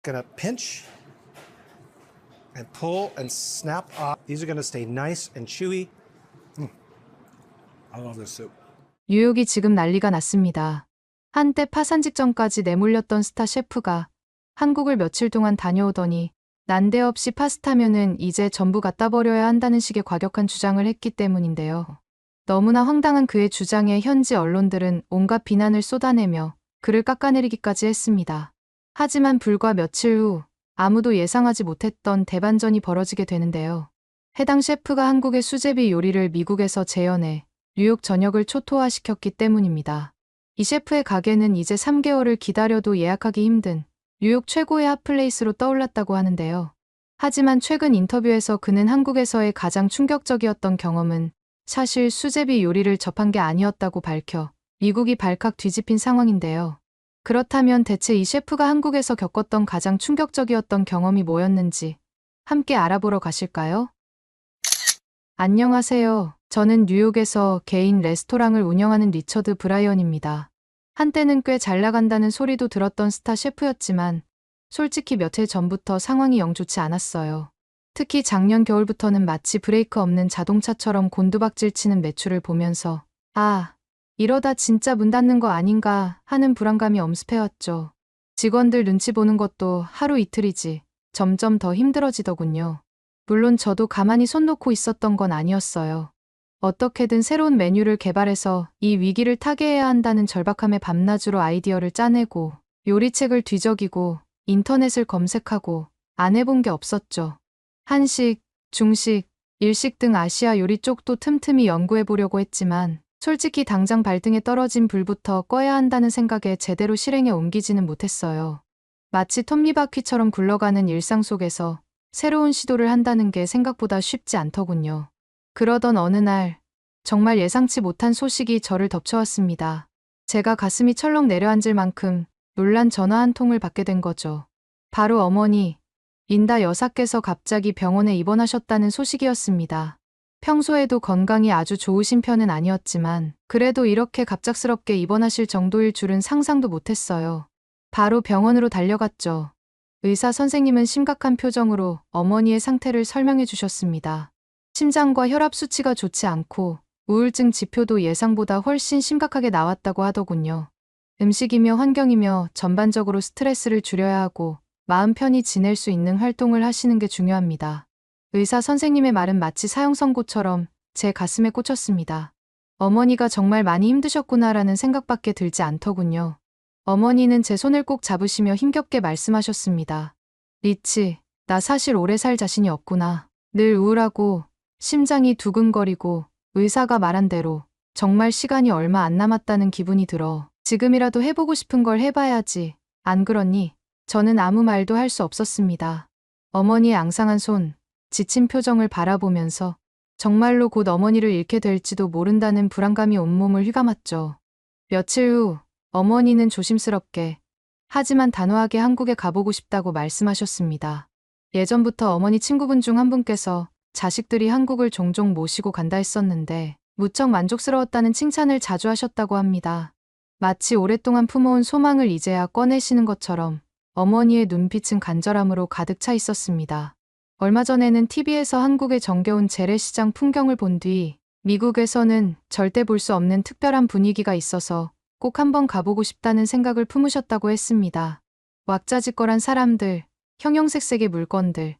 Gonna pinch and pull and snap off. These are gonna stay nice and chewy. I love this soup. 뉴욕이 지금 난리가 났습니다. 한때 파산 직전까지 내몰렸던 스타 셰프가 한국을 며칠 동안 다녀오더니 난데없이 파스타면은 이제 전부 갖다 버려야 한다는 식의 과격한 주장을 했기 때문인데요. 너무나 황당한 그의 주장에 현지 언론들은 온갖 비난을 쏟아내며 그를 깎아내리기까지 했습니다. 하지만 불과 며칠 후 아무도 예상하지 못했던 대반전이 벌어지게 되는데요. 해당 셰프가 한국의 수제비 요리를 미국에서 재현해 뉴욕 전역을 초토화시켰기 때문입니다. 이 셰프의 가게는 이제 3개월을 기다려도 예약하기 힘든 뉴욕 최고의 핫플레이스로 떠올랐다고 하는데요. 하지만 최근 인터뷰에서 그는 한국에서의 가장 충격적이었던 경험은 사실 수제비 요리를 접한 게 아니었다고 밝혀 미국이 발칵 뒤집힌 상황인데요. 그렇다면 대체 이 셰프가 한국에서 겪었던 가장 충격적이었던 경험이 뭐였는지 함께 알아보러 가실까요? 안녕하세요. 저는 뉴욕에서 개인 레스토랑을 운영하는 리처드 브라이언입니다. 한때는 꽤 잘 나간다는 소리도 들었던 스타 셰프였지만 솔직히 몇 해 전부터 상황이 영 좋지 않았어요. 특히 작년 겨울부터는 마치 브레이크 없는 자동차처럼 곤두박질 치는 매출을 보면서 이러다 진짜 문 닫는 거 아닌가 하는 불안감이 엄습해왔죠. 직원들 눈치 보는 것도 하루 이틀이지 점점 더 힘들어지더군요. 물론 저도 가만히 손 놓고 있었던 건 아니었어요. 어떻게든 새로운 메뉴를 개발해서 이 위기를 타개해야 한다는 절박함에 밤낮으로 아이디어를 짜내고 요리책을 뒤적이고 인터넷을 검색하고 안 해본 게 없었죠. 한식, 중식, 일식 등 아시아 요리 쪽도 틈틈이 연구해보려고 했지만 솔직히 당장 발등에 떨어진 불부터 꺼야 한다는 생각에 제대로 실행에 옮기지는 못했어요. 마치 톱니바퀴처럼 굴러가는 일상 속에서 새로운 시도를 한다는 게 생각보다 쉽지 않더군요. 그러던 어느 날 정말 예상치 못한 소식이 저를 덮쳐왔습니다. 제가 가슴이 철렁 내려앉을 만큼 놀란 전화 한 통을 받게 된 거죠. 바로 어머니, 린다 여사께서 갑자기 병원에 입원하셨다는 소식이었습니다. 평소에도 건강이 아주 좋으신 편은 아니었지만 그래도 이렇게 갑작스럽게 입원하실 정도일 줄은 상상도 못했어요. 바로 병원으로 달려갔죠. 의사 선생님은 심각한 표정으로 어머니의 상태를 설명해 주셨습니다. 심장과 혈압 수치가 좋지 않고 우울증 지표도 예상보다 훨씬 심각하게 나왔다고 하더군요. 음식이며 환경이며 전반적으로 스트레스를 줄여야 하고 마음 편히 지낼 수 있는 활동을 하시는 게 중요합니다. 의사 선생님의 말은 마치 사형 선고처럼 제 가슴에 꽂혔습니다. 어머니가 정말 많이 힘드셨구나라는 생각밖에 들지 않더군요. 어머니는 제 손을 꼭 잡으시며 힘겹게 말씀하셨습니다. 리치, 나 사실 오래 살 자신이 없구나. 늘 우울하고 심장이 두근거리고 의사가 말한 대로 정말 시간이 얼마 안 남았다는 기분이 들어. 지금이라도 해보고 싶은 걸 해봐야지. 안 그러니? 저는 아무 말도 할 수 없었습니다. 어머니의 앙상한 손, 지친 표정을 바라보면서 정말로 곧 어머니를 잃게 될지도 모른다는 불안감이 온몸을 휘감았죠. 며칠 후 어머니는 조심스럽게 하지만 단호하게 한국에 가보고 싶다고 말씀하셨습니다. 예전부터 어머니 친구분 중 한 분께서 자식들이 한국을 종종 모시고 간다 했었는데 무척 만족스러웠다는 칭찬을 자주 하셨다고 합니다. 마치 오랫동안 품어온 소망을 이제야 꺼내시는 것처럼 어머니의 눈빛은 간절함으로 가득 차 있었습니다. 얼마 전에는 TV에서 한국의 정겨운 재래시장 풍경을 본 뒤 미국에서는 절대 볼 수 없는 특별한 분위기가 있어서 꼭 한번 가보고 싶다는 생각을 품으셨다고 했습니다. 왁자지껄한 사람들, 형형색색의 물건들,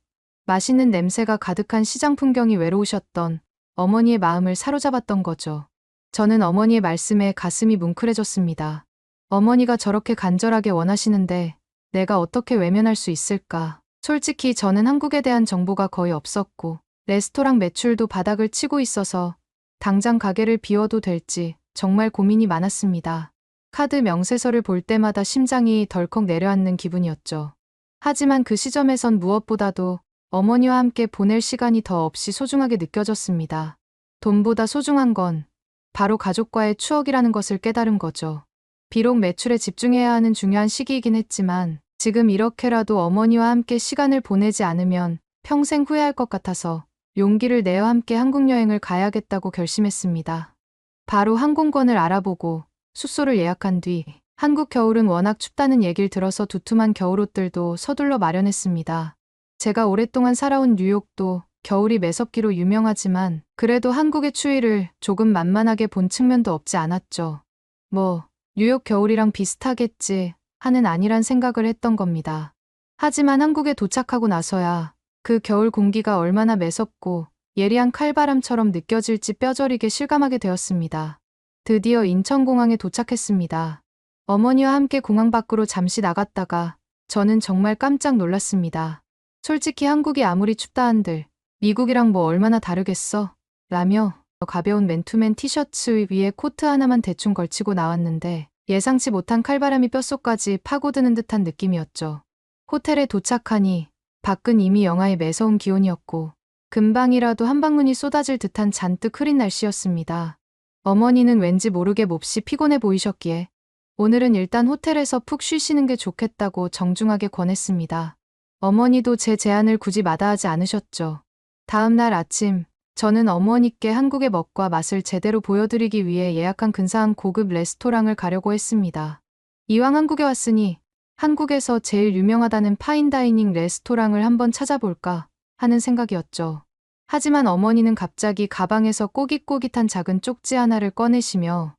맛있는 냄새가 가득한 시장 풍경이 외로우셨던 어머니의 마음을 사로잡았던 거죠. 저는 어머니의 말씀에 가슴이 뭉클해졌습니다. 어머니가 저렇게 간절하게 원하시는데 내가 어떻게 외면할 수 있을까? 솔직히 저는 한국에 대한 정보가 거의 없었고 레스토랑 매출도 바닥을 치고 있어서 당장 가게를 비워도 될지 정말 고민이 많았습니다. 카드 명세서를 볼 때마다 심장이 덜컥 내려앉는 기분이었죠. 하지만 그 시점에선 무엇보다도 어머니와 함께 보낼 시간이 더 없이 소중하게 느껴졌습니다. 돈보다 소중한 건 바로 가족과의 추억이라는 것을 깨달은 거죠. 비록 매출에 집중해야 하는 중요한 시기이긴 했지만 지금 이렇게라도 어머니와 함께 시간을 보내지 않으면 평생 후회할 것 같아서 용기를 내어 함께 한국 여행을 가야겠다고 결심했습니다. 바로 항공권을 알아보고 숙소를 예약한 뒤 한국 겨울은 워낙 춥다는 얘기를 들어서 두툼한 겨울옷들도 서둘러 마련했습니다. 제가 오랫동안 살아온 뉴욕도 겨울이 매섭기로 유명하지만 그래도 한국의 추위를 조금 만만하게 본 측면도 없지 않았죠. 뭐 뉴욕 겨울이랑 비슷하겠지 하는 안일한 생각을 했던 겁니다. 하지만 한국에 도착하고 나서야 그 겨울 공기가 얼마나 매섭고 예리한 칼바람처럼 느껴질지 뼈저리게 실감하게 되었습니다. 드디어 인천공항에 도착했습니다. 어머니와 함께 공항 밖으로 잠시 나갔다가 저는 정말 깜짝 놀랐습니다. 솔직히 한국이 아무리 춥다 한들 미국이랑 뭐 얼마나 다르겠어? 라며 가벼운 맨투맨 티셔츠 위에 코트 하나만 대충 걸치고 나왔는데 예상치 못한 칼바람이 뼛속까지 파고드는 듯한 느낌이었죠. 호텔에 도착하니 밖은 이미 영하의 매서운 기온이었고 금방이라도 한방눈이 쏟아질 듯한 잔뜩 흐린 날씨였습니다. 어머니는 왠지 모르게 몹시 피곤해 보이셨기에 오늘은 일단 호텔에서 푹 쉬시는 게 좋겠다고 정중하게 권했습니다. 어머니도 제 제안을 굳이 마다하지 않으셨죠. 다음 날 아침 저는 어머니께 한국의 멋과 맛을 제대로 보여드리기 위해 예약한 근사한 고급 레스토랑을 가려고 했습니다. 이왕 한국에 왔으니 한국에서 제일 유명하다는 파인다이닝 레스토랑을 한번 찾아볼까 하는 생각이었죠. 하지만 어머니는 갑자기 가방에서 꼬깃꼬깃한 작은 쪽지 하나를 꺼내시며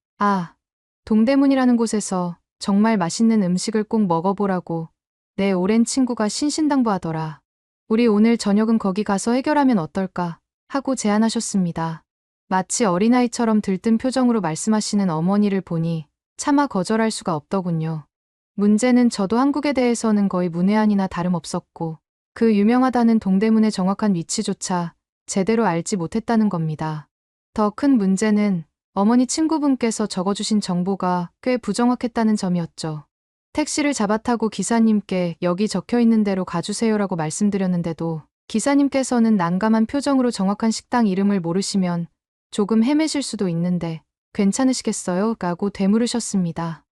동대문이라는 곳에서 정말 맛있는 음식을 꼭 먹어보라고 내 오랜 친구가 신신당부하더라. 우리 오늘 저녁은 거기 가서 해결하면 어떨까 하고 제안하셨습니다. 마치 어린아이처럼 들뜬 표정으로 말씀하시는 어머니를 보니 차마 거절할 수가 없더군요. 문제는 저도 한국에 대해서는 거의 문외한이나 다름없었고 그 유명하다는 동대문의 정확한 위치조차 제대로 알지 못했다는 겁니다. 더 큰 문제는 어머니 친구분께서 적어주신 정보가 꽤 부정확했다는 점이었죠. 택시를 잡아타고 기사님께 여기 적혀있는 대로 가주세요라고 말씀드렸는데도 기사님께서는 난감한 표정으로 정확한 식당 이름을 모르시면 조금 헤매실 수도 있는데 괜찮으시겠어요? 라고 되물으셨습니다.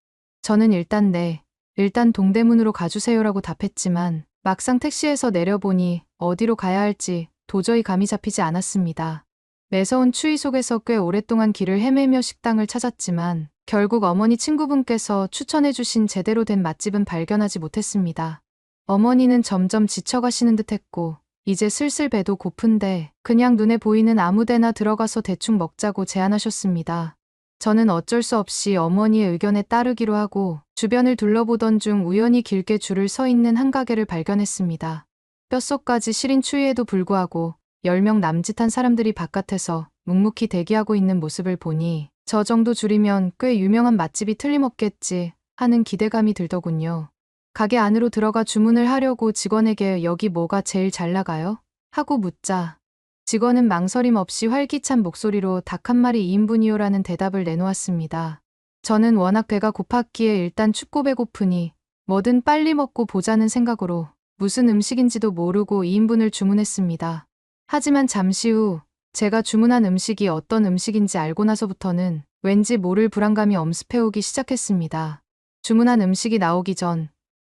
저는 일단 동대문으로 가주세요라고 답했지만 막상 택시에서 내려보니 어디로 가야 할지 도저히 감이 잡히지 않았습니다. 매서운 추위 속에서 꽤 오랫동안 길을 헤매며 식당을 찾았지만 결국 어머니 친구분께서 추천해주신 제대로 된 맛집은 발견하지 못했습니다. 어머니는 점점 지쳐가시는 듯했고 이제 슬슬 배도 고픈데 그냥 눈에 보이는 아무 데나 들어가서 대충 먹자고 제안하셨습니다. 저는 어쩔 수 없이 어머니의 의견에 따르기로 하고 주변을 둘러보던 중 우연히 길게 줄을 서 있는 한 가게를 발견했습니다. 뼛속까지 시린 추위에도 불구하고 10명 남짓한 사람들이 바깥에서 묵묵히 대기하고 있는 모습을 보니 저 정도 줄이면 꽤 유명한 맛집이 틀림없겠지 하는 기대감이 들더군요. 가게 안으로 들어가 주문을 하려고 직원에게 여기 뭐가 제일 잘 나가요? 하고 묻자 직원은 망설임 없이 활기찬 목소리로 닭 한 마리 2인분이요라는 대답을 내놓았습니다. 저는 워낙 배가 고팠기에 일단 춥고 배고프니 뭐든 빨리 먹고 보자는 생각으로 무슨 음식인지도 모르고 2인분을 주문했습니다. 하지만 잠시 후 제가 주문한 음식이 어떤 음식인지 알고 나서부터는 왠지 모를 불안감이 엄습해오기 시작했습니다. 주문한 음식이 나오기 전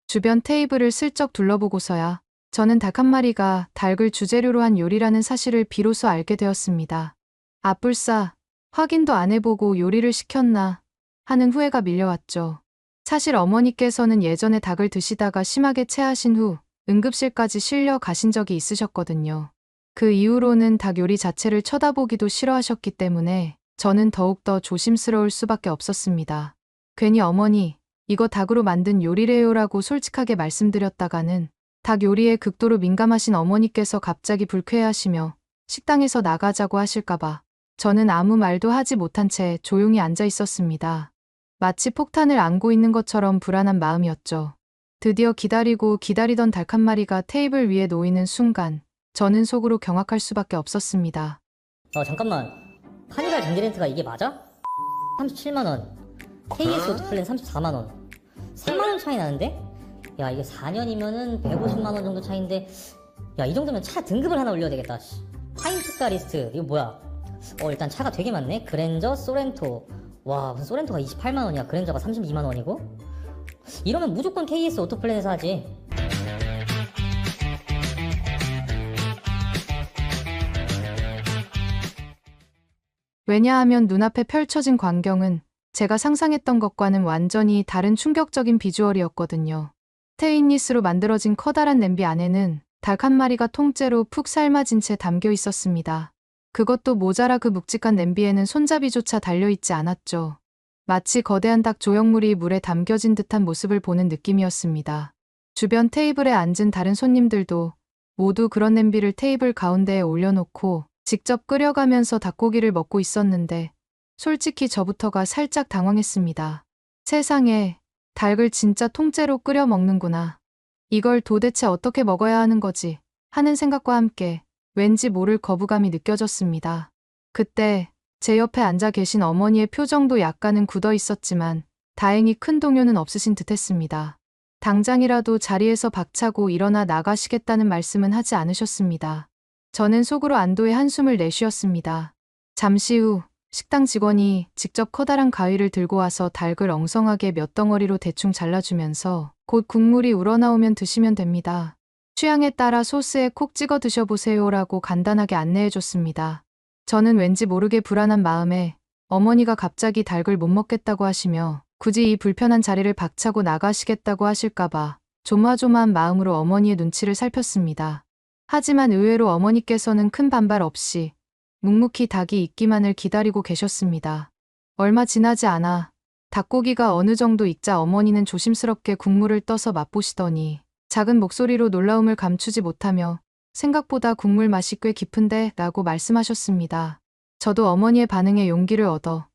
주변 테이블을 슬쩍 둘러보고서야 저는 닭 한 마리가 닭을 주재료로 한 요리라는 사실을 비로소 알게 되었습니다. 아뿔싸, 확인도 안 해보고 요리를 시켰나 하는 후회가 밀려왔죠. 사실 어머니께서는 예전에 닭을 드시다가 심하게 체하신 후 응급실까지 실려 가신 적이 있으셨거든요. 그 이후로는 닭 요리 자체를 쳐다보기도 싫어하셨기 때문에 저는 더욱더 조심스러울 수밖에 없었습니다. 괜히 어머니, 이거 닭으로 만든 요리래요라고 솔직하게 말씀드렸다가는 닭 요리에 극도로 민감하신 어머니께서 갑자기 불쾌해하시며 식당에서 나가자고 하실까봐 저는 아무 말도 하지 못한 채 조용히 앉아 있었습니다. 마치 폭탄을 안고 있는 것처럼 불안한 마음이었죠. 드디어 기다리고 기다리던 닭 한 마리가 테이블 위에 놓이는 순간 저는 속으로 경악할 수밖에 없었습니다. 잠깐만. 카니발 장기 렌트가 이게 맞아? 37만원. KS 오토플랜 34만원. 3만원 차이 나는데? 야, 이게 4년이면은 150만원 정도 차이인데, 야, 이 정도면 차 등급을 하나 올려야 되겠다. 파인트카 리스트. 이거 뭐야? 일단 차가 되게 많네. 그랜저, 소렌토. 와, 무슨 소렌토가 28만원이야. 그랜저가 32만원이고? 이러면 무조건 KS 오토플랜에서 하지. 왜냐하면 눈앞에 펼쳐진 광경은 제가 상상했던 것과는 완전히 다른 충격적인 비주얼이었거든요. 스테인리스로 만들어진 커다란 냄비 안에는 닭 한 마리가 통째로 푹 삶아진 채 담겨 있었습니다. 그것도 모자라 그 묵직한 냄비에는 손잡이조차 달려있지 않았죠. 마치 거대한 닭 조형물이 물에 담겨진 듯한 모습을 보는 느낌이었습니다. 주변 테이블에 앉은 다른 손님들도 모두 그런 냄비를 테이블 가운데에 올려놓고 직접 끓여가면서 닭고기를 먹고 있었는데 솔직히 저부터가 살짝 당황했습니다. 세상에, 닭을 진짜 통째로 끓여 먹는구나. 이걸 도대체 어떻게 먹어야 하는 거지? 하는 생각과 함께 왠지 모를 거부감이 느껴졌습니다. 그때 제 옆에 앉아 계신 어머니의 표정도 약간은 굳어 있었지만 다행히 큰 동요는 없으신 듯했습니다. 당장이라도 자리에서 박차고 일어나 나가시겠다는 말씀은 하지 않으셨습니다. 저는 속으로 안도의 한숨을 내쉬었습니다. 잠시 후 식당 직원이 직접 커다란 가위를 들고 와서 닭을 엉성하게 몇 덩어리로 대충 잘라주면서 곧 국물이 우러나오면 드시면 됩니다. 취향에 따라 소스에 콕 찍어 드셔보세요라고 간단하게 안내해줬습니다. 저는 왠지 모르게 불안한 마음에 어머니가 갑자기 닭을 못 먹겠다고 하시며 굳이 이 불편한 자리를 박차고 나가시겠다고 하실까봐 조마조마한 마음으로 어머니의 눈치를 살폈습니다. 하지만 의외로 어머니께서는 큰 반발 없이 묵묵히 닭이 익기만을 기다리고 계셨습니다. 얼마 지나지 않아 닭고기가 어느 정도 익자 어머니는 조심스럽게 국물을 떠서 맛보시더니 작은 목소리로 놀라움을 감추지 못하며 생각보다 국물 맛이 꽤 깊은데 라고 말씀하셨습니다. 저도 어머니의 반응에 용기를 얻어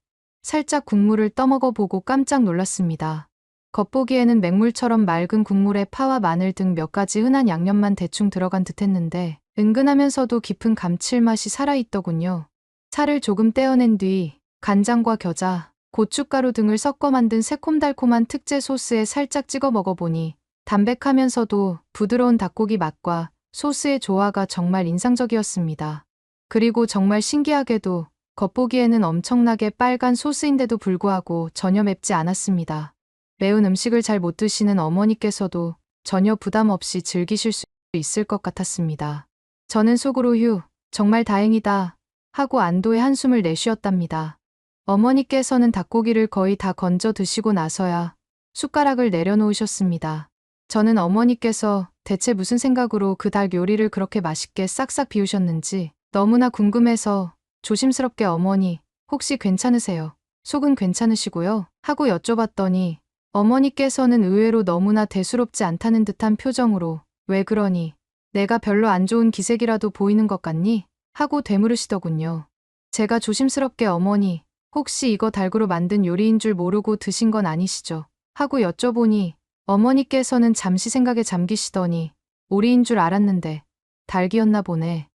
살짝 국물을 떠먹어보고 깜짝 놀랐습니다. 겉보기에는 맹물처럼 맑은 국물에 파와 마늘 등 몇 가지 흔한 양념만 대충 들어간 듯했는데 은근하면서도 깊은 감칠맛이 살아있더군요. 살을 조금 떼어낸 뒤 간장과 겨자, 고춧가루 등을 섞어 만든 새콤달콤한 특제 소스에 살짝 찍어 먹어보니 담백하면서도 부드러운 닭고기 맛과 소스의 조화가 정말 인상적이었습니다. 그리고 정말 신기하게도 겉보기에는 엄청나게 빨간 소스인데도 불구하고 전혀 맵지 않았습니다. 매운 음식을 잘 못 드시는 어머니께서도 전혀 부담 없이 즐기실 수 있을 것 같았습니다. 저는 속으로 휴, 정말 다행이다 하고 안도의 한숨을 내쉬었답니다. 어머니께서는 닭고기를 거의 다 건져 드시고 나서야 숟가락을 내려놓으셨습니다. 저는 어머니께서 대체 무슨 생각으로 그 닭 요리를 그렇게 맛있게 싹싹 비우셨는지 너무나 궁금해서 조심스럽게 어머니, 혹시 괜찮으세요? 속은 괜찮으시고요? 하고 여쭤봤더니 어머니께서는 의외로 너무나 대수롭지 않다는 듯한 표정으로 왜 그러니? 내가 별로 안 좋은 기색이라도 보이는 것 같니? 하고 되물으시더군요. 제가 조심스럽게 어머니, 혹시 이거 닭으로 만든 요리인 줄 모르고 드신 건 아니시죠? 하고 여쭤보니 어머니께서는 잠시 생각에 잠기시더니 오리인 줄 알았는데 닭이었나 보네.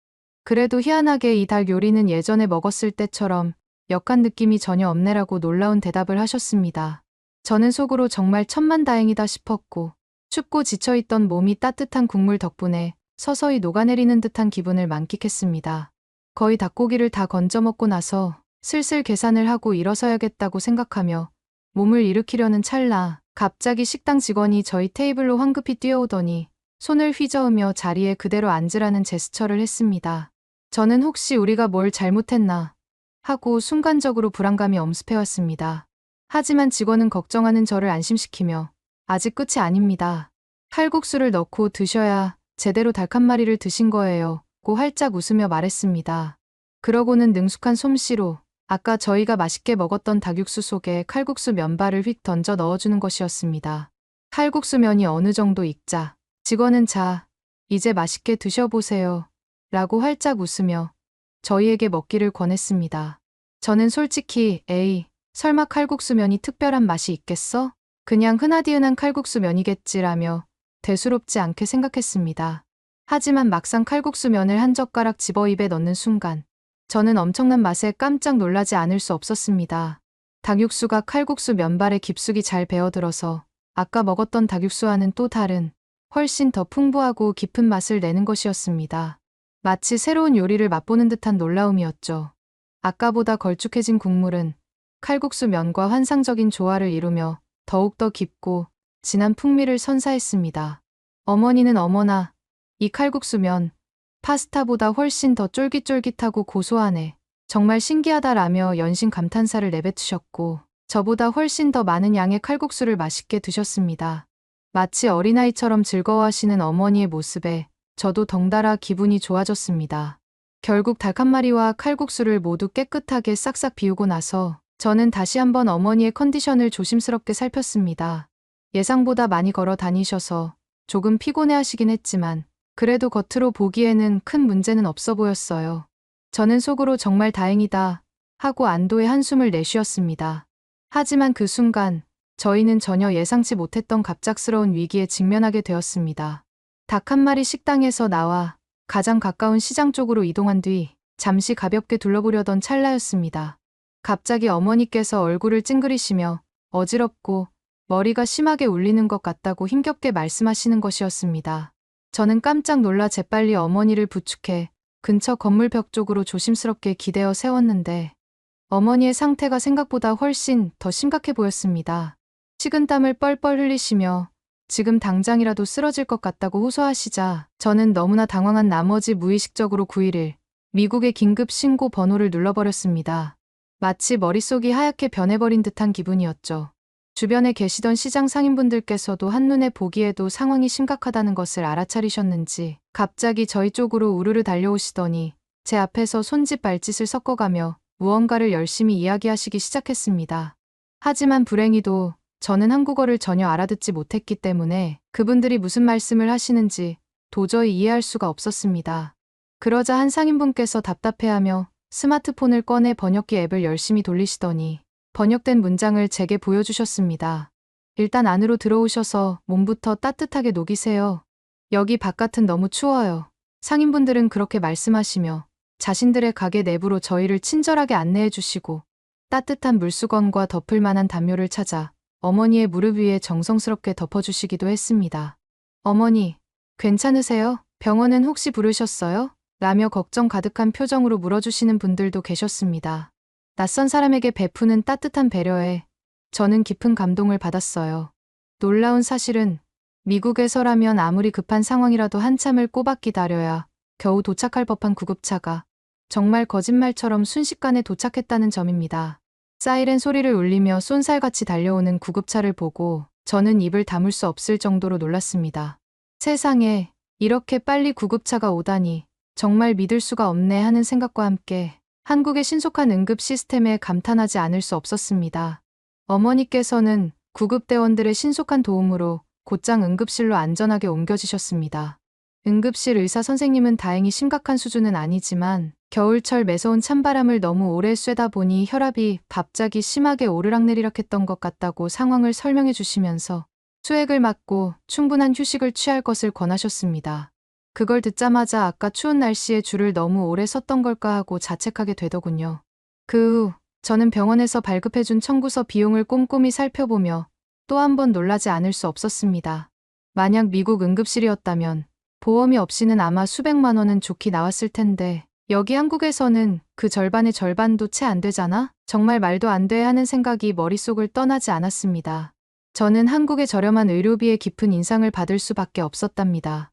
그래도 희한하게 이 닭 요리는 예전에 먹었을 때처럼 역한 느낌이 전혀 없네라고 놀라운 대답을 하셨습니다. 저는 속으로 정말 천만다행이다 싶었고 춥고 지쳐있던 몸이 따뜻한 국물 덕분에 서서히 녹아내리는 듯한 기분을 만끽했습니다. 거의 닭고기를 다 건져 먹고 나서 슬슬 계산을 하고 일어서야겠다고 생각하며 몸을 일으키려는 찰나 갑자기 식당 직원이 저희 테이블로 황급히 뛰어오더니 손을 휘저으며 자리에 그대로 앉으라는 제스처를 했습니다. 저는 혹시 우리가 뭘 잘못했나 하고 순간적으로 불안감이 엄습해왔습니다. 하지만 직원은 걱정하는 저를 안심시키며 아직 끝이 아닙니다. 칼국수를 넣고 드셔야 제대로 닭 한 마리를 드신 거예요. 고 활짝 웃으며 말했습니다. 그러고는 능숙한 솜씨로 아까 저희가 맛있게 먹었던 닭육수 속에 칼국수 면발을 휙 던져 넣어주는 것이었습니다. 칼국수 면이 어느 정도 익자 직원은 자, 이제 맛있게 드셔보세요. 라고 활짝 웃으며 저희에게 먹기를 권했습니다. 저는 솔직히 에이, 설마 칼국수 면이 특별한 맛이 있겠어? 그냥 흔하디흔한 칼국수 면이겠지라며 대수롭지 않게 생각했습니다. 하지만 막상 칼국수 면을 한 젓가락 집어 입에 넣는 순간 저는 엄청난 맛에 깜짝 놀라지 않을 수 없었습니다. 닭육수가 칼국수 면발에 깊숙이 잘 배어들어서 아까 먹었던 닭육수와는 또 다른 훨씬 더 풍부하고 깊은 맛을 내는 것이었습니다. 마치 새로운 요리를 맛보는 듯한 놀라움이었죠. 아까보다 걸쭉해진 국물은 칼국수 면과 환상적인 조화를 이루며 더욱더 깊고 진한 풍미를 선사했습니다. 어머니는 어머나, 이 칼국수 면, 파스타보다 훨씬 더 쫄깃쫄깃하고 고소하네. 정말 신기하다라며 연신 감탄사를 내뱉으셨고 저보다 훨씬 더 많은 양의 칼국수를 맛있게 드셨습니다. 마치 어린아이처럼 즐거워하시는 어머니의 모습에 저도 덩달아 기분이 좋아졌습니다. 결국 닭 한 마리와 칼국수를 모두 깨끗하게 싹싹 비우고 나서 저는 다시 한번 어머니의 컨디션을 조심스럽게 살폈습니다. 예상보다 많이 걸어 다니셔서 조금 피곤해 하시긴 했지만 그래도 겉으로 보기에는 큰 문제는 없어 보였어요. 저는 속으로 정말 다행이다 하고 안도의 한숨을 내쉬었습니다. 하지만 그 순간 저희는 전혀 예상치 못했던 갑작스러운 위기에 직면하게 되었습니다. 닭 한 마리 식당에서 나와 가장 가까운 시장 쪽으로 이동한 뒤 잠시 가볍게 둘러보려던 찰나였습니다. 갑자기 어머니께서 얼굴을 찡그리시며 어지럽고 머리가 심하게 울리는 것 같다고 힘겹게 말씀하시는 것이었습니다. 저는 깜짝 놀라 재빨리 어머니를 부축해 근처 건물 벽 쪽으로 조심스럽게 기대어 세웠는데 어머니의 상태가 생각보다 훨씬 더 심각해 보였습니다. 식은땀을 뻘뻘 흘리시며 지금 당장이라도 쓰러질 것 같다고 호소하시자 저는 너무나 당황한 나머지 무의식적으로 911 미국의 긴급 신고 번호를 눌러버렸습니다. 마치 머릿속이 하얗게 변해버린 듯한 기분이었죠. 주변에 계시던 시장 상인분들께서도 한눈에 보기에도 상황이 심각하다는 것을 알아차리셨는지 갑자기 저희 쪽으로 우르르 달려오시더니 제 앞에서 손짓 발짓을 섞어가며 무언가를 열심히 이야기하시기 시작했습니다. 하지만 불행히도 저는 한국어를 전혀 알아듣지 못했기 때문에 그분들이 무슨 말씀을 하시는지 도저히 이해할 수가 없었습니다. 그러자 한 상인분께서 답답해하며 스마트폰을 꺼내 번역기 앱을 열심히 돌리시더니 번역된 문장을 제게 보여주셨습니다. 일단 안으로 들어오셔서 몸부터 따뜻하게 녹이세요. 여기 바깥은 너무 추워요. 상인분들은 그렇게 말씀하시며 자신들의 가게 내부로 저희를 친절하게 안내해 주시고 따뜻한 물수건과 덮을 만한 담요를 찾아 어머니의 무릎 위에 정성스럽게 덮어주시기도 했습니다. 어머니, 괜찮으세요? 병원은 혹시 부르셨어요? 라며 걱정 가득한 표정으로 물어주시는 분들도 계셨습니다. 낯선 사람에게 베푸는 따뜻한 배려에 저는 깊은 감동을 받았어요. 놀라운 사실은 미국에서라면 아무리 급한 상황이라도 한참을 꼬박 기다려야 겨우 도착할 법한 구급차가 정말 거짓말처럼 순식간에 도착했다는 점입니다. 사이렌 소리를 울리며 쏜살같이 달려오는 구급차를 보고 저는 입을 다물 수 없을 정도로 놀랐습니다. 세상에 이렇게 빨리 구급차가 오다니 정말 믿을 수가 없네 하는 생각과 함께 한국의 신속한 응급 시스템에 감탄하지 않을 수 없었습니다. 어머니께서는 구급대원들의 신속한 도움으로 곧장 응급실로 안전하게 옮겨지셨습니다. 응급실 의사 선생님은 다행히 심각한 수준은 아니지만 겨울철 매서운 찬바람을 너무 오래 쐬다 보니 혈압이 갑자기 심하게 오르락내리락 했던 것 같다고 상황을 설명해 주시면서 수액을 맞고 충분한 휴식을 취할 것을 권하셨습니다. 그걸 듣자마자 아까 추운 날씨에 줄을 너무 오래 섰던 걸까 하고 자책하게 되더군요. 그 후 저는 병원에서 발급해준 청구서 비용을 꼼꼼히 살펴보며 또 한 번 놀라지 않을 수 없었습니다. 만약 미국 응급실이었다면 보험이 없이는 아마 수백만 원은 좋게 나왔을 텐데 여기 한국에서는 그 절반의 절반도 채 안 되잖아? 정말 말도 안 돼 하는 생각이 머릿속을 떠나지 않았습니다. 저는 한국의 저렴한 의료비에 깊은 인상을 받을 수밖에 없었답니다.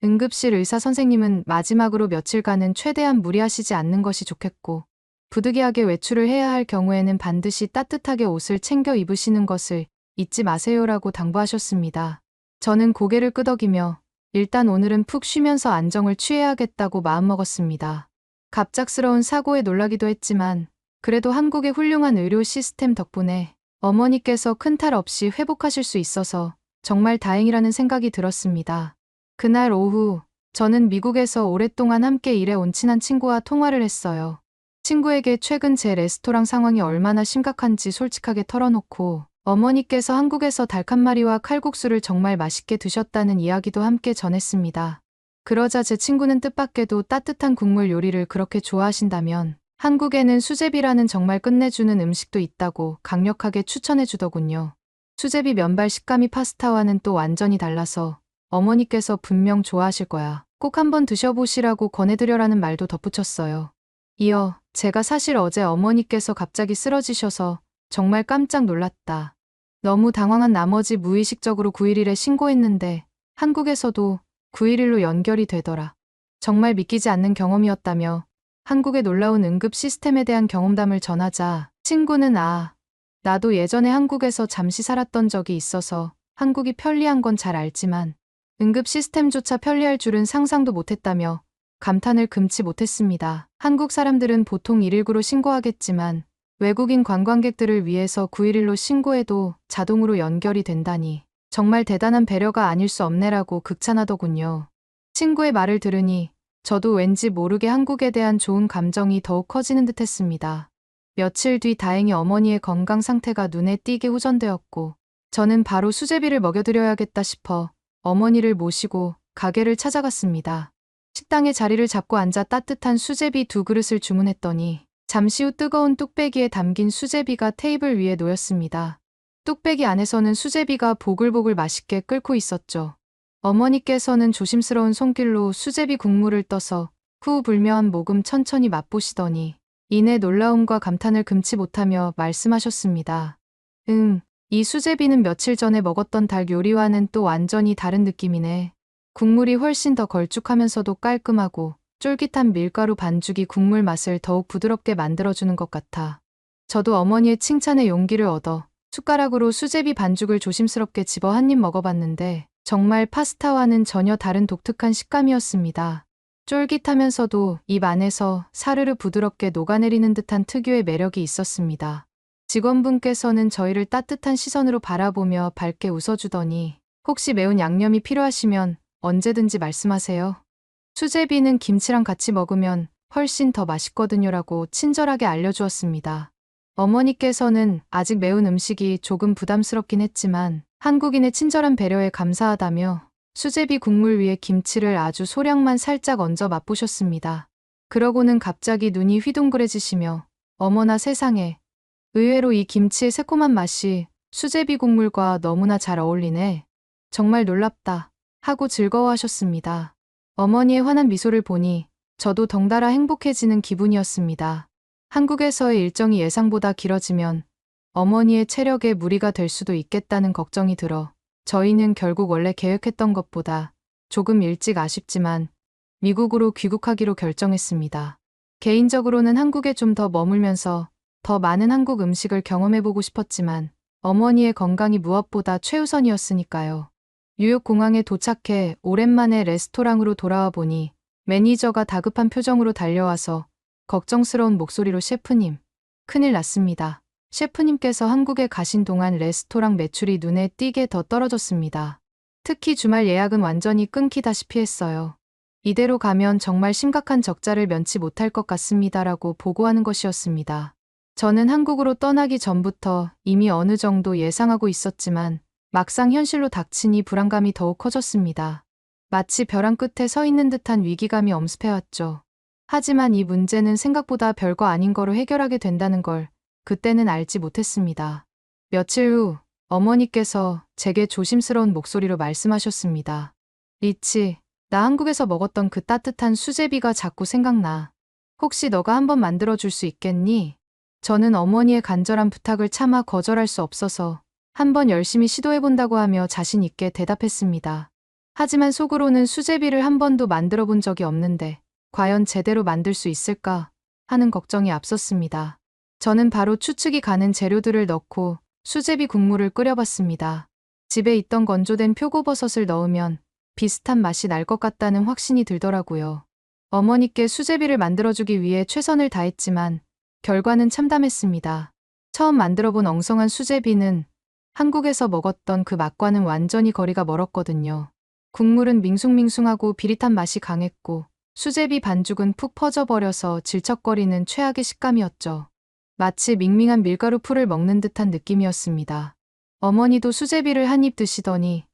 응급실 의사 선생님은 마지막으로 며칠간은 최대한 무리하시지 않는 것이 좋겠고 부득이하게 외출을 해야 할 경우에는 반드시 따뜻하게 옷을 챙겨 입으시는 것을 잊지 마세요라고 당부하셨습니다. 저는 고개를 끄덕이며 일단 오늘은 푹 쉬면서 안정을 취해야겠다고 마음먹었습니다. 갑작스러운 사고에 놀라기도 했지만 그래도 한국의 훌륭한 의료 시스템 덕분에 어머니께서 큰 탈 없이 회복하실 수 있어서 정말 다행이라는 생각이 들었습니다. 그날 오후 저는 미국에서 오랫동안 함께 일해온 친한 친구와 통화를 했어요. 친구에게 최근 제 레스토랑 상황이 얼마나 심각한지 솔직하게 털어놓고 어머니께서 한국에서 닭 한 마리와 칼국수를 정말 맛있게 드셨다는 이야기도 함께 전했습니다. 그러자 제 친구는 뜻밖에도 따뜻한 국물 요리를 그렇게 좋아하신다면 한국에는 수제비라는 정말 끝내주는 음식도 있다고 강력하게 추천해 주더군요. 수제비 면발 식감이 파스타와는 또 완전히 달라서 어머니께서 분명 좋아하실 거야. 꼭 한번 드셔보시라고 권해드려라는 말도 덧붙였어요. 이어 제가 사실 어제 어머니께서 갑자기 쓰러지셔서 정말 깜짝 놀랐다. 너무 당황한 나머지 무의식적으로 911에 신고했는데 한국에서도 911로 연결이 되더라. 정말 믿기지 않는 경험이었다며 한국의 놀라운 응급 시스템에 대한 경험담을 전하자 친구는 나도 예전에 한국에서 잠시 살았던 적이 있어서 한국이 편리한 건 잘 알지만 응급 시스템조차 편리할 줄은 상상도 못했다며 감탄을 금치 못했습니다. 한국 사람들은 보통 119로 신고하겠지만 외국인 관광객들을 위해서 911로 신고해도 자동으로 연결이 된다니 정말 대단한 배려가 아닐 수 없네라고 극찬하더군요. 친구의 말을 들으니 저도 왠지 모르게 한국에 대한 좋은 감정이 더욱 커지는 듯 했습니다. 며칠 뒤 다행히 어머니의 건강 상태가 눈에 띄게 호전되었고 저는 바로 수제비를 먹여드려야겠다 싶어 어머니를 모시고 가게를 찾아갔습니다. 식당에 자리를 잡고 앉아 따뜻한 수제비 2그릇을 주문했더니 잠시 후 뜨거운 뚝배기에 담긴 수제비가 테이블 위에 놓였습니다. 뚝배기 안에서는 수제비가 보글보글 맛있게 끓고 있었죠. 어머니께서는 조심스러운 손길로 수제비 국물을 떠서 후 불며 모금 천천히 맛보시더니 이내 놀라움과 감탄을 금치 못하며 말씀하셨습니다. 이 수제비는 며칠 전에 먹었던 닭 요리와는 또 완전히 다른 느낌이네. 국물이 훨씬 더 걸쭉하면서도 깔끔하고 쫄깃한 밀가루 반죽이 국물 맛을 더욱 부드럽게 만들어주는 것 같아. 저도 어머니의 칭찬에 용기를 얻어 숟가락으로 수제비 반죽을 조심스럽게 집어 한 입 먹어봤는데 정말 파스타와는 전혀 다른 독특한 식감이었습니다. 쫄깃하면서도 입 안에서 사르르 부드럽게 녹아내리는 듯한 특유의 매력이 있었습니다. 직원분께서는 저희를 따뜻한 시선으로 바라보며 밝게 웃어주더니 혹시 매운 양념이 필요하시면 언제든지 말씀하세요. 수제비는 김치랑 같이 먹으면 훨씬 더 맛있거든요라고 친절하게 알려주었습니다. 어머니께서는 아직 매운 음식이 조금 부담스럽긴 했지만 한국인의 친절한 배려에 감사하다며 수제비 국물 위에 김치를 아주 소량만 살짝 얹어 맛보셨습니다. 그러고는 갑자기 눈이 휘둥그레지시며 어머나 세상에, 의외로 이 김치의 새콤한 맛이 수제비 국물과 너무나 잘 어울리네. 정말 놀랍다 하고 즐거워하셨습니다. 어머니의 환한 미소를 보니 저도 덩달아 행복해지는 기분이었습니다. 한국에서의 일정이 예상보다 길어지면 어머니의 체력에 무리가 될 수도 있겠다는 걱정이 들어 저희는 결국 원래 계획했던 것보다 조금 일찍 아쉽지만 미국으로 귀국하기로 결정했습니다. 개인적으로는 한국에 좀 더 머물면서 더 많은 한국 음식을 경험해보고 싶었지만 어머니의 건강이 무엇보다 최우선이었으니까요. 뉴욕 공항에 도착해 오랜만에 레스토랑으로 돌아와 보니 매니저가 다급한 표정으로 달려와서 걱정스러운 목소리로 셰프님, 큰일 났습니다. 셰프님께서 한국에 가신 동안 레스토랑 매출이 눈에 띄게 더 떨어졌습니다. 특히 주말 예약은 완전히 끊기다시피 했어요. 이대로 가면 정말 심각한 적자를 면치 못할 것 같습니다라고 보고하는 것이었습니다. 저는 한국으로 떠나기 전부터 이미 어느 정도 예상하고 있었지만 막상 현실로 닥치니 불안감이 더욱 커졌습니다. 마치 벼랑 끝에 서 있는 듯한 위기감이 엄습해왔죠. 하지만 이 문제는 생각보다 별거 아닌 거로 해결하게 된다는 걸 그때는 알지 못했습니다. 며칠 후 어머니께서 제게 조심스러운 목소리로 말씀하셨습니다. 리치, 나 한국에서 먹었던 그 따뜻한 수제비가 자꾸 생각나. 혹시 너가 한번 만들어줄 수 있겠니? 저는 어머니의 간절한 부탁을 차마 거절할 수 없어서 한번 열심히 시도해본다고 하며 자신 있게 대답했습니다. 하지만 속으로는 수제비를 한 번도 만들어 본 적이 없는데 과연 제대로 만들 수 있을까 하는 걱정이 앞섰습니다. 저는 바로 추측이 가는 재료들을 넣고 수제비 국물을 끓여봤습니다. 집에 있던 건조된 표고버섯을 넣으면 비슷한 맛이 날 것 같다는 확신이 들더라고요. 어머니께 수제비를 만들어주기 위해 최선을 다했지만 결과는 참담했습니다. 처음 만들어본 엉성한 수제비는 한국에서 먹었던 그 맛과는 완전히 거리가 멀었거든요. 국물은 밍숭밍숭하고 비릿한 맛이 강했고 수제비 반죽은 푹 퍼져버려서 질척거리는 최악의 식감이었죠. 마치 밍밍한 밀가루 풀을 먹는 듯한 느낌이었습니다. 어머니도 수제비를 한 입 드시더니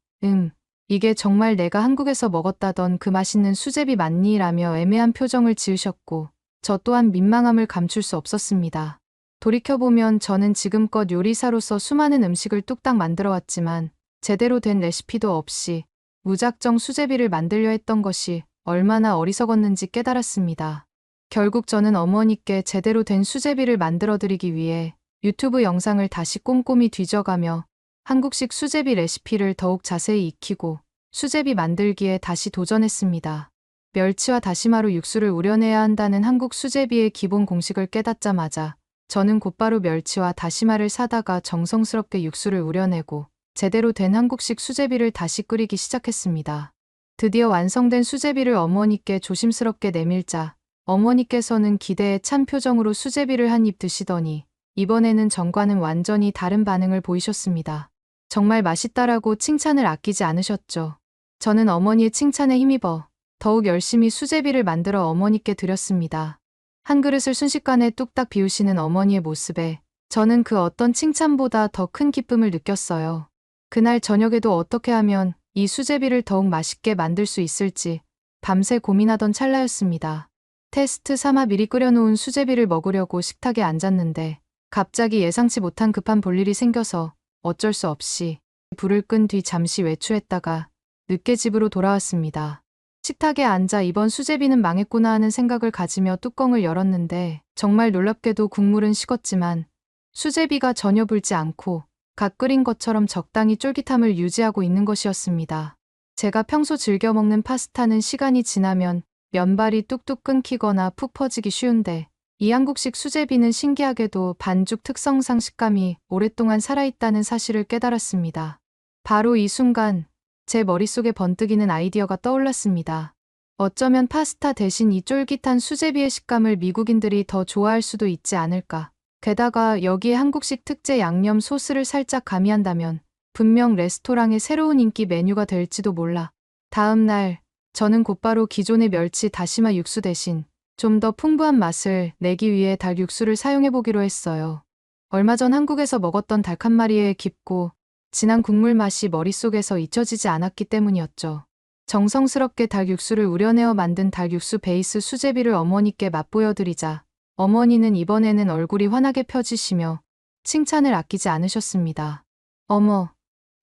이게 정말 내가 한국에서 먹었다던 그 맛있는 수제비 맞니? 라며 애매한 표정을 지으셨고 저 또한 민망함을 감출 수 없었습니다. 돌이켜보면 저는 지금껏 요리사로서 수많은 음식을 뚝딱 만들어왔지만 제대로 된 레시피도 없이 무작정 수제비를 만들려 했던 것이 얼마나 어리석었는지 깨달았습니다. 결국 저는 어머니께 제대로 된 수제비를 만들어드리기 위해 유튜브 영상을 다시 꼼꼼히 뒤져가며 한국식 수제비 레시피를 더욱 자세히 익히고 수제비 만들기에 다시 도전했습니다. 멸치와 다시마로 육수를 우려내야 한다는 한국 수제비의 기본 공식을 깨닫자마자 저는 곧바로 멸치와 다시마를 사다가 정성스럽게 육수를 우려내고 제대로 된 한국식 수제비를 다시 끓이기 시작했습니다. 드디어 완성된 수제비를 어머니께 조심스럽게 내밀자 어머니께서는 기대에 찬 표정으로 수제비를 한 입 드시더니 이번에는 전과는 완전히 다른 반응을 보이셨습니다. 정말 맛있다라고 칭찬을 아끼지 않으셨죠. 저는 어머니의 칭찬에 힘입어 더욱 열심히 수제비를 만들어 어머니께 드렸습니다. 한 그릇을 순식간에 뚝딱 비우시는 어머니의 모습에 저는 그 어떤 칭찬보다 더 큰 기쁨을 느꼈어요. 그날 저녁에도 어떻게 하면 이 수제비를 더욱 맛있게 만들 수 있을지 밤새 고민하던 찰나였습니다. 테스트 삼아 미리 끓여놓은 수제비를 먹으려고 식탁에 앉았는데 갑자기 예상치 못한 급한 볼일이 생겨서 어쩔 수 없이 불을 끈 뒤 잠시 외출했다가 늦게 집으로 돌아왔습니다. 식탁에 앉아 이번 수제비는 망했구나 하는 생각을 가지며 뚜껑을 열었는데 정말 놀랍게도 국물은 식었지만 수제비가 전혀 불지 않고 갓 끓인 것처럼 적당히 쫄깃함을 유지하고 있는 것이었습니다. 제가 평소 즐겨 먹는 파스타는 시간이 지나면 면발이 뚝뚝 끊기거나 푹 퍼지기 쉬운데 이 한국식 수제비는 신기하게도 반죽 특성상 식감이 오랫동안 살아있다는 사실을 깨달았습니다. 바로 이 순간 제 머릿속에 번뜩이는 아이디어가 떠올랐습니다. 어쩌면 파스타 대신 이 쫄깃한 수제비의 식감을 미국인들이 더 좋아할 수도 있지 않을까. 게다가 여기에 한국식 특제 양념 소스를 살짝 가미한다면 분명 레스토랑의 새로운 인기 메뉴가 될지도 몰라. 다음 날 저는 곧바로 기존의 멸치 다시마 육수 대신 좀 더 풍부한 맛을 내기 위해 닭 육수를 사용해보기로 했어요. 얼마 전 한국에서 먹었던 닭 한 마리의 깊고 진한 국물 맛이 머릿속에서 잊혀지지 않았기 때문이었죠. 정성스럽게 닭 육수를 우려내어 만든 닭 육수 베이스 수제비를 어머니께 맛보여드리자 어머니는 이번에는 얼굴이 환하게 펴지시며 칭찬을 아끼지 않으셨습니다. 어머,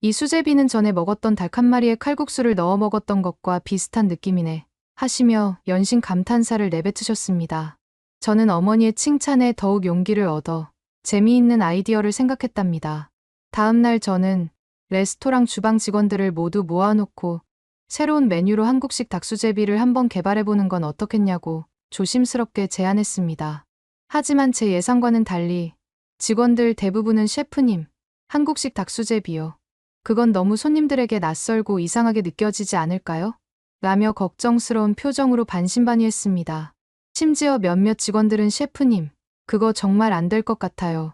이 수제비는 전에 먹었던 닭 한 마리의 칼국수를 넣어 먹었던 것과 비슷한 느낌이네 하시며 연신 감탄사를 내뱉으셨습니다. 저는 어머니의 칭찬에 더욱 용기를 얻어 재미있는 아이디어를 생각했답니다. 다음 날 저는 레스토랑 주방 직원들을 모두 모아놓고 새로운 메뉴로 한국식 닭수제비를 한번 개발해보는 건 어떻겠냐고 조심스럽게 제안했습니다. 하지만 제 예상과는 달리 직원들 대부분은 셰프님, 한국식 닭수제비요. 그건 너무 손님들에게 낯설고 이상하게 느껴지지 않을까요? 라며 걱정스러운 표정으로 반신반의했습니다. 심지어 몇몇 직원들은 셰프님, 그거 정말 안 될 것 같아요.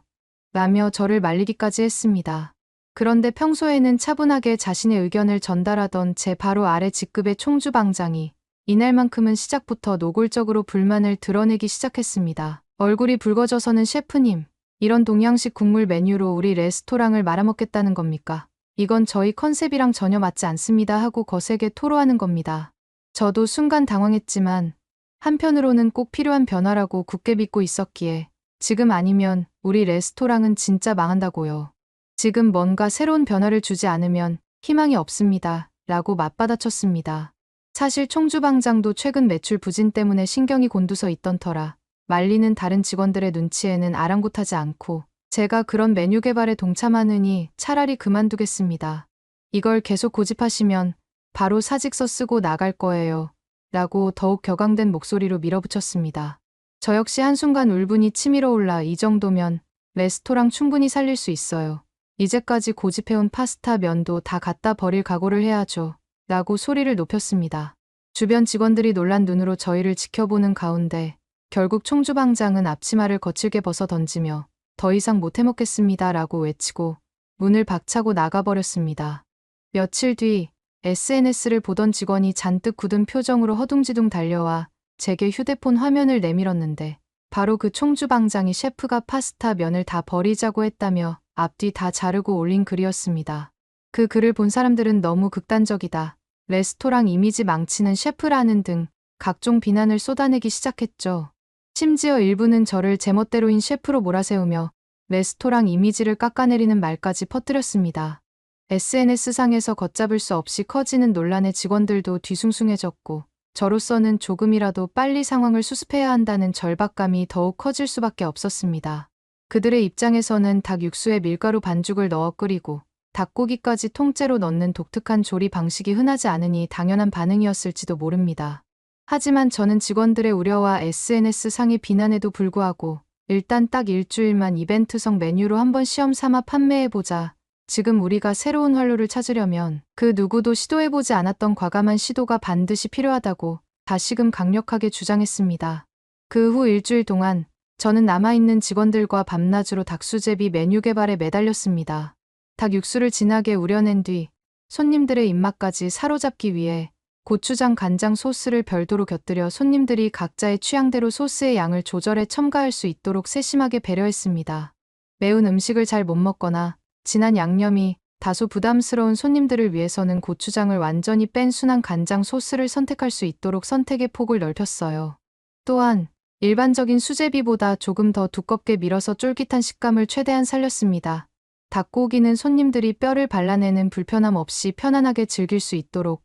라며 저를 말리기까지 했습니다. 그런데 평소에는 차분하게 자신의 의견을 전달하던 제 바로 아래 직급의 총주방장이 이날만큼은 시작부터 노골적으로 불만을 드러내기 시작했습니다. 얼굴이 붉어져서는 셰프님, 이런 동양식 국물 메뉴로 우리 레스토랑을 말아먹겠다는 겁니까? 이건 저희 컨셉이랑 전혀 맞지 않습니다 하고 거세게 토로하는 겁니다. 저도 순간 당황했지만 한편으로는 꼭 필요한 변화라고 굳게 믿고 있었기에 지금 아니면 우리 레스토랑은 진짜 망한다고요. 지금 뭔가 새로운 변화를 주지 않으면 희망이 없습니다. 라고 맞받아쳤습니다. 사실 총주방장도 최근 매출 부진 때문에 신경이 곤두서 있던 터라 말리는 다른 직원들의 눈치에는 아랑곳하지 않고 제가 그런 메뉴 개발에 동참하느니 차라리 그만두겠습니다. 이걸 계속 고집하시면 바로 사직서 쓰고 나갈 거예요. 라고 더욱 격앙된 목소리로 밀어붙였습니다. 저 역시 한순간 울분이 치밀어 올라 이 정도면 레스토랑 충분히 살릴 수 있어요. 이제까지 고집해온 파스타 면도 다 갖다 버릴 각오를 해야죠. 라고 소리를 높였습니다. 주변 직원들이 놀란 눈으로 저희를 지켜보는 가운데 결국 총주방장은 앞치마를 거칠게 벗어 던지며 더 이상 못 해먹겠습니다. 라고 외치고 문을 박차고 나가버렸습니다. 며칠 뒤 SNS를 보던 직원이 잔뜩 굳은 표정으로 허둥지둥 달려와 제게 휴대폰 화면을 내밀었는데 바로 그 총주방장이 셰프가 파스타 면을 다 버리자고 했다며 앞뒤 다 자르고 올린 글이었습니다. 그 글을 본 사람들은 너무 극단적이다. 레스토랑 이미지 망치는 셰프라는 등 각종 비난을 쏟아내기 시작했죠. 심지어 일부는 저를 제멋대로인 셰프로 몰아세우며 레스토랑 이미지를 깎아내리는 말까지 퍼뜨렸습니다. SNS상에서 걷잡을 수 없이 커지는 논란에 직원들도 뒤숭숭해졌고 저로서는 조금이라도 빨리 상황을 수습해야 한다는 절박감이 더욱 커질 수밖에 없었습니다. 그들의 입장에서는 닭 육수에 밀가루 반죽을 넣어 끓이고 닭고기까지 통째로 넣는 독특한 조리 방식이 흔하지 않으니 당연한 반응이었을지도 모릅니다. 하지만 저는 직원들의 우려와 SNS상의 비난에도 불구하고 일단 딱 일주일만 이벤트성 메뉴로 한번 시험 삼아 판매해보자. 지금 우리가 새로운 활로를 찾으려면 그 누구도 시도해보지 않았던 과감한 시도가 반드시 필요하다고 다시금 강력하게 주장했습니다. 그 후 일주일 동안 저는 남아있는 직원들과 밤낮으로 닭수제비 메뉴 개발에 매달렸습니다. 닭 육수를 진하게 우려낸 뒤 손님들의 입맛까지 사로잡기 위해 고추장 간장 소스를 별도로 곁들여 손님들이 각자의 취향대로 소스의 양을 조절해 첨가할 수 있도록 세심하게 배려했습니다. 매운 음식을 잘 못 먹거나 진한 양념이 다소 부담스러운 손님들을 위해서는 고추장을 완전히 뺀 순한 간장 소스를 선택할 수 있도록 선택의 폭을 넓혔어요. 또한 일반적인 수제비보다 조금 더 두껍게 밀어서 쫄깃한 식감을 최대한 살렸습니다. 닭고기는 손님들이 뼈를 발라내는 불편함 없이 편안하게 즐길 수 있도록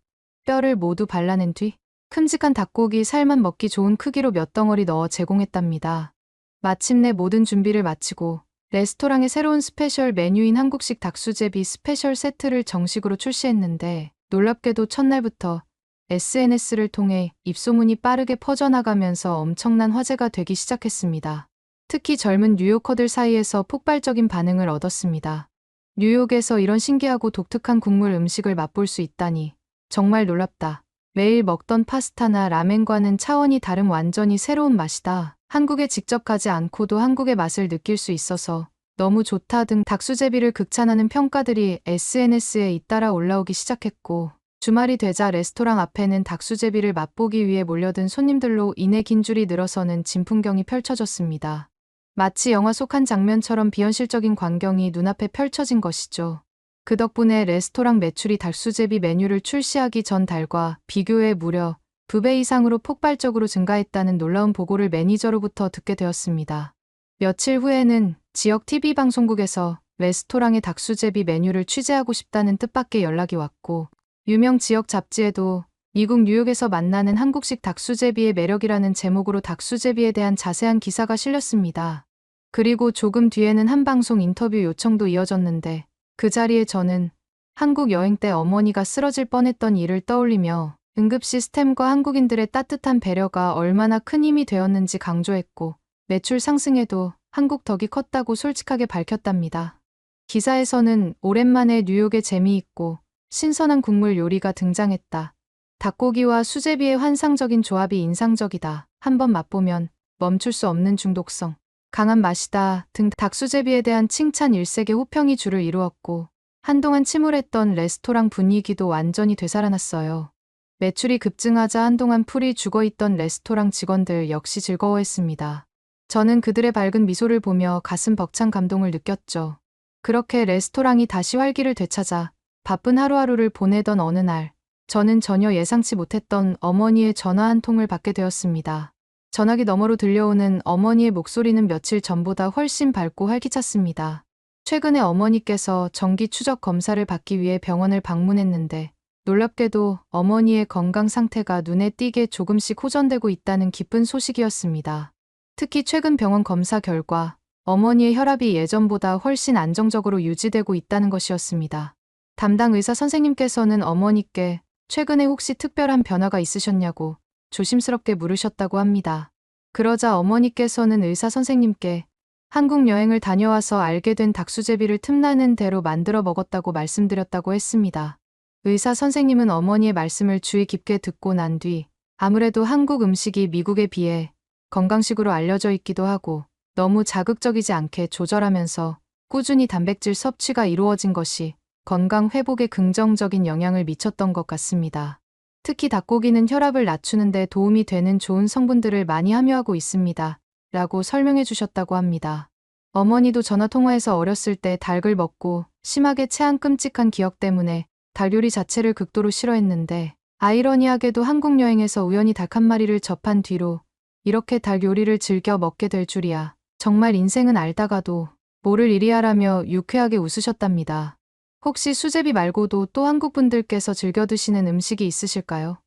뼈를 모두 발라낸 뒤 큼직한 닭고기 살만 먹기 좋은 크기로 몇 덩어리 넣어 제공했답니다. 마침내 모든 준비를 마치고 레스토랑의 새로운 스페셜 메뉴인 한국식 닭수제비 스페셜 세트를 정식으로 출시했는데 놀랍게도 첫날부터 SNS를 통해 입소문이 빠르게 퍼져나가면서 엄청난 화제가 되기 시작했습니다. 특히 젊은 뉴요커들 사이에서 폭발적인 반응을 얻었습니다. 뉴욕에서 이런 신기하고 독특한 국물 음식을 맛볼 수 있다니 정말 놀랍다. 매일 먹던 파스타나 라멘과는 차원이 다른 완전히 새로운 맛이다. 한국에 직접 가지 않고도 한국의 맛을 느낄 수 있어서 너무 좋다 등 닭수제비를 극찬하는 평가들이 SNS에 잇따라 올라오기 시작했고 주말이 되자 레스토랑 앞에는 닭수제비를 맛보기 위해 몰려든 손님들로 인해 긴 줄이 늘어서는 진풍경이 펼쳐졌습니다. 마치 영화 속 한 장면처럼 비현실적인 광경이 눈앞에 펼쳐진 것이죠. 그 덕분에 레스토랑 매출이 닭수제비 메뉴를 출시하기 전 달과 비교해 무려 2배 이상으로 폭발적으로 증가했다는 놀라운 보고를 매니저로부터 듣게 되었습니다. 며칠 후에는 지역 TV 방송국에서 레스토랑의 닭수제비 메뉴를 취재하고 싶다는 뜻밖의 연락이 왔고 유명 지역 잡지에도 미국 뉴욕에서 만나는 한국식 닭수제비의 매력이라는 제목으로 닭수제비에 대한 자세한 기사가 실렸습니다. 그리고 조금 뒤에는 한 방송 인터뷰 요청도 이어졌는데 그 자리에 저는 한국 여행 때 어머니가 쓰러질 뻔했던 일을 떠올리며 응급 시스템과 한국인들의 따뜻한 배려가 얼마나 큰 힘이 되었는지 강조했고 매출 상승에도 한국 덕이 컸다고 솔직하게 밝혔답니다. 기사에서는 오랜만에 뉴욕의 재미있고 신선한 국물 요리가 등장했다. 닭고기와 수제비의 환상적인 조합이 인상적이다. 한번 맛보면 멈출 수 없는 중독성, 강한 맛이다 등 닭수제비에 대한 칭찬 일색의 호평이 줄을 이루었고 한동안 침울했던 레스토랑 분위기도 완전히 되살아났어요. 매출이 급증하자 한동안 풀이 죽어있던 레스토랑 직원들 역시 즐거워했습니다. 저는 그들의 밝은 미소를 보며 가슴 벅찬 감동을 느꼈죠. 그렇게 레스토랑이 다시 활기를 되찾아 바쁜 하루하루를 보내던 어느 날, 저는 전혀 예상치 못했던 어머니의 전화 한 통을 받게 되었습니다. 전화기 너머로 들려오는 어머니의 목소리는 며칠 전보다 훨씬 밝고 활기찼습니다. 최근에 어머니께서 정기 추적 검사를 받기 위해 병원을 방문했는데 놀랍게도 어머니의 건강 상태가 눈에 띄게 조금씩 호전되고 있다는 기쁜 소식이었습니다. 특히 최근 병원 검사 결과 어머니의 혈압이 예전보다 훨씬 안정적으로 유지되고 있다는 것이었습니다. 담당 의사 선생님께서는 어머니께 최근에 혹시 특별한 변화가 있으셨냐고 조심스럽게 물으셨다고 합니다. 그러자 어머니께서는 의사 선생님께 한국 여행을 다녀와서 알게 된 닭수제비를 틈나는 대로 만들어 먹었다고 말씀드렸다고 했습니다. 의사 선생님은 어머니의 말씀을 주의 깊게 듣고 난 뒤 아무래도 한국 음식이 미국에 비해 건강식으로 알려져 있기도 하고 너무 자극적이지 않게 조절하면서 꾸준히 단백질 섭취가 이루어진 것이 건강 회복에 긍정적인 영향을 미쳤던 것 같습니다. 특히 닭고기는 혈압을 낮추는 데 도움이 되는 좋은 성분들을 많이 함유하고 있습니다. 라고 설명해 주셨다고 합니다. 어머니도 전화통화에서 어렸을 때 닭을 먹고 심하게 체한 끔찍한 기억 때문에 닭 요리 자체를 극도로 싫어했는데 아이러니하게도 한국 여행에서 우연히 닭 한 마리를 접한 뒤로 이렇게 닭 요리를 즐겨 먹게 될 줄이야. 정말 인생은 알다가도 모를 일이야라며 유쾌하게 웃으셨답니다. 혹시 수제비 말고도 또 한국 분들께서 즐겨 드시는 음식이 있으실까요?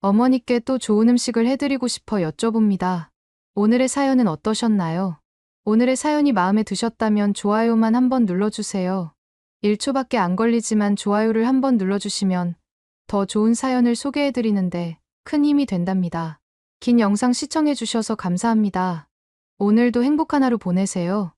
어머니께 또 좋은 음식을 해드리고 싶어 여쭤봅니다. 오늘의 사연은 어떠셨나요? 오늘의 사연이 마음에 드셨다면 좋아요만 한번 눌러주세요. 1초밖에 안 걸리지만 좋아요를 한번 눌러주시면 더 좋은 사연을 소개해드리는데 큰 힘이 된답니다. 긴 영상 시청해주셔서 감사합니다. 오늘도 행복한 하루 보내세요.